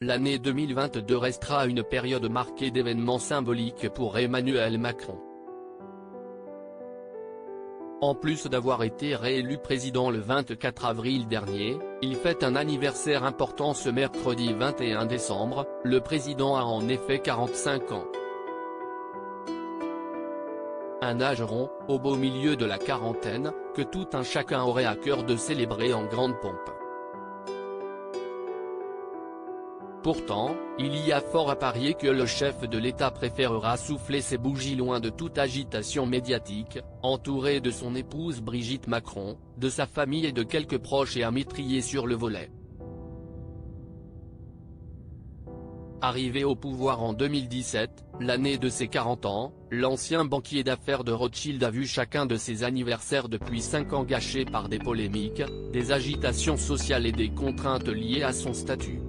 l'année 2022 restera une période marquée d'événements symboliques pour Emmanuel Macron. En plus d'avoir été réélu président le 24 avril dernier, il fête un anniversaire important ce mercredi 21 décembre, le président a en effet 45 ans. Un âge rond, au beau milieu de la quarantaine, que tout un chacun aurait à cœur de célébrer en grande pompe. Pourtant, il y a fort à parier que le chef de l'État préférera souffler ses bougies loin de toute agitation médiatique, entouré de son épouse Brigitte Macron, de sa famille et de quelques proches et amis triés sur le volet. Arrivé au pouvoir en 2017, l'année de ses 40 ans, l'ancien banquier d'affaires de Rothschild a vu chacun de ses anniversaires depuis 5 ans gâchés par des polémiques, des agitations sociales et des contraintes liées à son statut.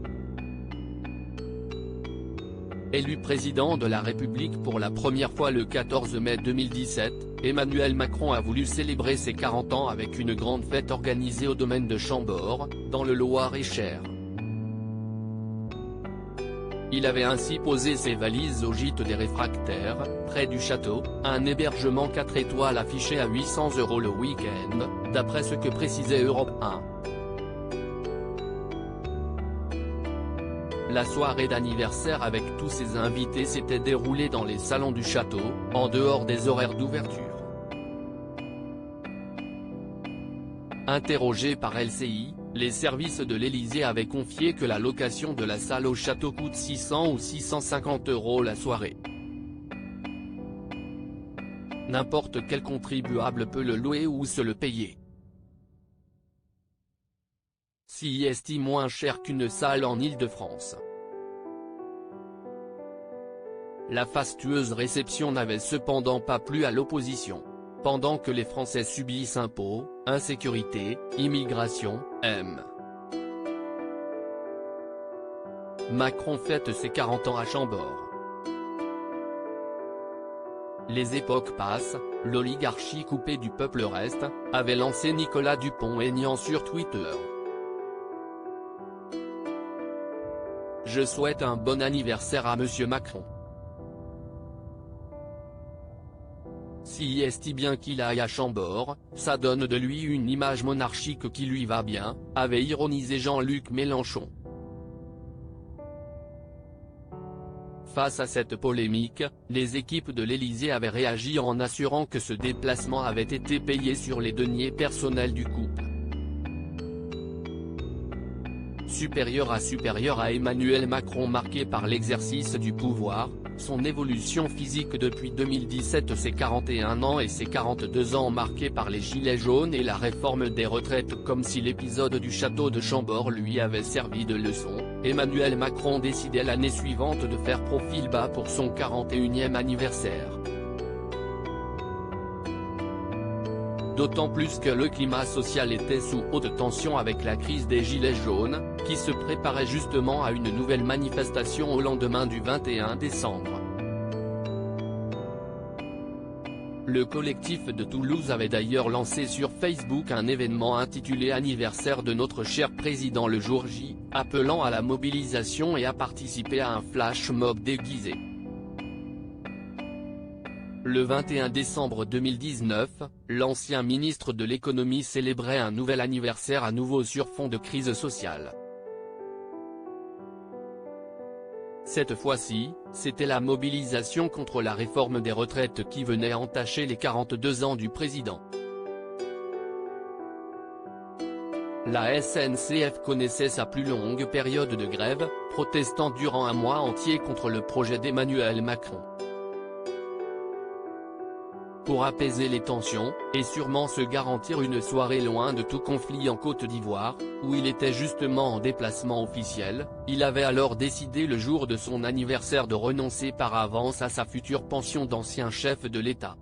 Élu président de la République pour la première fois le 14 mai 2017, Emmanuel Macron a voulu célébrer ses 40 ans avec une grande fête organisée au domaine de Chambord, dans le Loir-et-Cher. Il avait ainsi posé ses valises au gîte des Réfractaires, près du château, un hébergement 4 étoiles affiché à 800 € le week-end, d'après ce que précisait Europe 1. La soirée d'anniversaire avec tous ses invités s'était déroulée dans les salons du château, en dehors des horaires d'ouverture. Interrogé par LCI, les services de l'Élysée avaient confié que la location de la salle au château coûte 600 ou 650 € la soirée. N'importe quel contribuable peut le louer ou se le payer. S'y estime moins cher qu'une salle en Île-de-France. La fastueuse réception n'avait cependant pas plu à l'opposition. Pendant que les Français subissent impôts, insécurité, immigration, Macron fête ses 40 ans à Chambord. Les époques passent, l'oligarchie coupée du peuple reste, avait lancé Nicolas Dupont-Aignan sur Twitter. Je souhaite un bon anniversaire à Monsieur Macron. S'il estime bien qu'il aille à Chambord, ça donne de lui une image monarchique qui lui va bien, avait ironisé Jean-Luc Mélenchon. Face à cette polémique, les équipes de l'Élysée avaient réagi en assurant que ce déplacement avait été payé sur les deniers personnels du couple. Supérieur à Emmanuel Macron marqué par l'exercice du pouvoir, son évolution physique depuis 2017 ses 41 ans et ses 42 ans marqués par les gilets jaunes et la réforme des retraites comme si l'épisode du château de Chambord lui avait servi de leçon, Emmanuel Macron décidait l'année suivante de faire profil bas pour son 41e anniversaire. D'autant plus que le climat social était sous haute tension avec la crise des gilets jaunes, qui se préparait justement à une nouvelle manifestation au lendemain du 21 décembre. Le collectif de Toulouse avait d'ailleurs lancé sur Facebook un événement intitulé Anniversaire de notre cher président le jour J, appelant à la mobilisation et à participer à un flash mob déguisé. Le 21 décembre 2019, l'ancien ministre de l'économie célébrait un nouvel anniversaire à nouveau sur fond de crise sociale. Cette fois-ci, c'était la mobilisation contre la réforme des retraites qui venait entacher les 42 ans du président. La SNCF connaissait sa plus longue période de grève, protestant durant un mois entier contre le projet d'Emmanuel Macron. Pour apaiser les tensions, et sûrement se garantir une soirée loin de tout conflit en Côte d'Ivoire, où il était justement en déplacement officiel, il avait alors décidé le jour de son anniversaire de renoncer par avance à sa future pension d'ancien chef de l'État.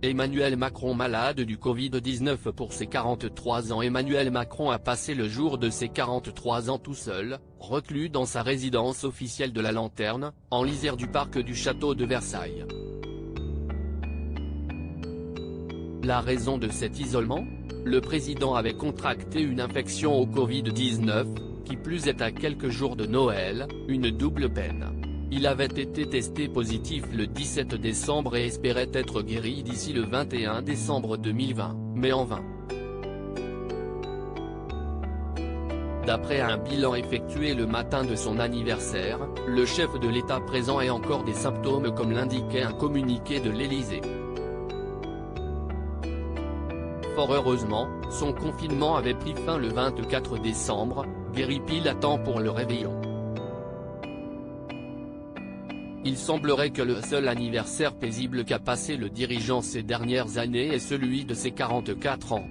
Emmanuel Macron malade du Covid-19 pour ses 43 ans. Emmanuel Macron a passé le jour de ses 43 ans tout seul, reclus dans sa résidence officielle de la Lanterne, en lisière du parc du château de Versailles. La raison de cet isolement ? le président avait contracté une infection au Covid-19, qui plus est à quelques jours de Noël, une double peine. Il avait été testé positif le 17 décembre et espérait être guéri d'ici le 21 décembre 2020, mais en vain. D'après un bilan effectué le matin de son anniversaire, le chef de l'État présent ait encore des symptômes comme l'indiquait un communiqué de l'Élysée. Fort heureusement, son confinement avait pris fin le 24 décembre, guéri pile à temps pour le réveillon. Il semblerait que le seul anniversaire paisible qu'a passé le dirigeant ces dernières années est celui de ses 44 ans.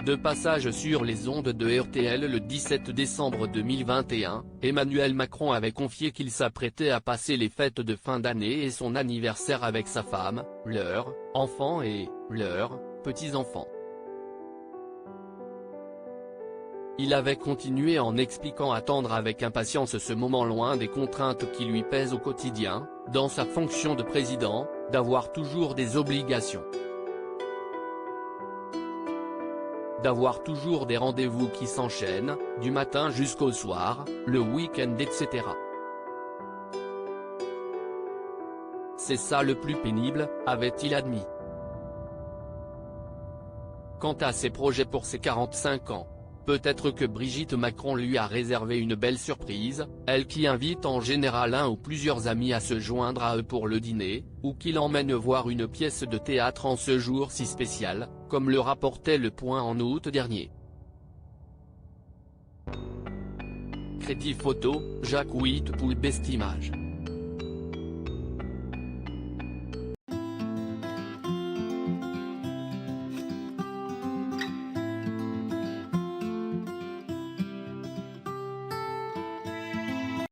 De passage sur les ondes de RTL le 17 décembre 2021, Emmanuel Macron avait confié qu'il s'apprêtait à passer les fêtes de fin d'année et son anniversaire avec sa femme, leurs enfants et leurs petits-enfants. Il avait continué en expliquant attendre avec impatience ce moment loin des contraintes qui lui pèsent au quotidien, dans sa fonction de président, d'avoir toujours des obligations. D'avoir toujours des rendez-vous qui s'enchaînent, du matin jusqu'au soir, le week-end etc. C'est ça le plus pénible, avait-il admis. Quant à ses projets pour ses 45 ans, peut-être que Brigitte Macron lui a réservé une belle surprise, elle qui invite en général un ou plusieurs amis à se joindre à eux pour le dîner, ou qu'il emmène voir une pièce de théâtre en ce jour si spécial, comme le rapportait Le Point en août dernier. Crédit photo, Jacques Whitpoul Bestimage.